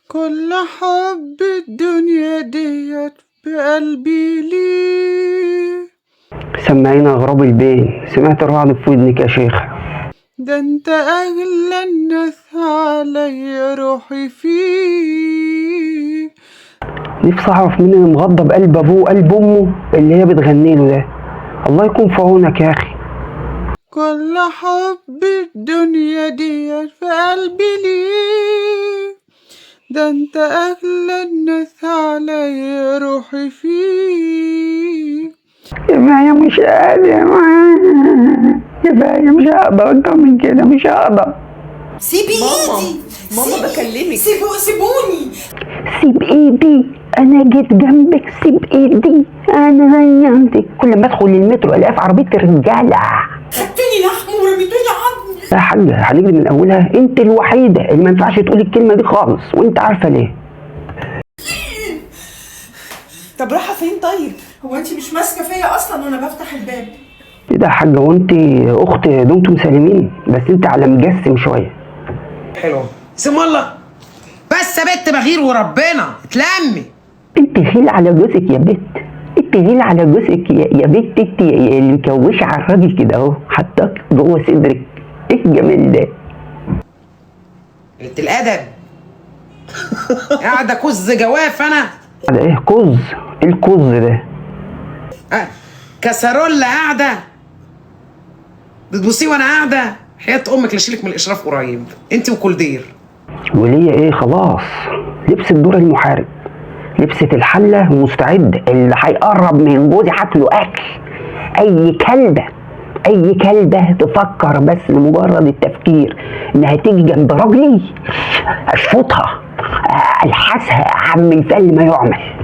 كل حب الدنيا ديت بقلبي ليه. سمعينا غراب البين، سمعت الرعد في ودنك يا شيخ. ده انت اغلى الناس عليا روحي فيه. نفسي اعرف مين اللي مغضب بقلب ابوه وقلب امه اللي هي بتغني له ده. الله يكون في عونك يا اخي. كل حب الدنيا ديت في قلبي ليه. ده انت اغلى الناس عليا روحي فيه. كفايه مش قادر، كفايه مش هقدر اكتر من كده، مش هقدر. سيبي ايدي ماما بكلمك. سيبوني. سيب ايدي، انا جيت جنبك، سيب ايدي انا غيرتك. كل ما ادخل المترو الاقي في عربيه الرجاله. خدتوني لحم ورميتوني عظم. يا حاجه هنجري من اولها، انت الوحيده اللي ما ينفعش تقولي الكلمه دي خالص، وانت عارفه ليه. طب رايحه فين طيب؟ هو انت مش ماسكه فيا اصلا وانا بفتح الباب؟ ايه ده يا حاجه، وانت اخت دمتم سالمين، بس انت على مجسم شويه. حلو اسم الله. بس يا بت بغير وربنا اتلمي. انت غيل على جوزك يا بت، انت غيل على جوزك يا بت، انت اللي مكوشه على الراجل كده اهو، حطاك جوه صدرك. ايه الجمال ده؟ قلة الادب. قاعده كز جواف انا. ده ايه كوز؟ ايه الكوز ده؟ كسرولة قاعده بتبصي وانا قاعده. حياة امك لاشيلك من الاشراف قريب انت وكل دير. وليا ايه؟ خلاص لبست دور المحارب، لبست الحله ومستعد. اللي هيقرب من جوزي هاكله اكل. اي كلبه تفكر بس لمجرد التفكير انها تيجي جنب راجلي اشفطها، الحسها، اعمل فيها اللي ما يعمل.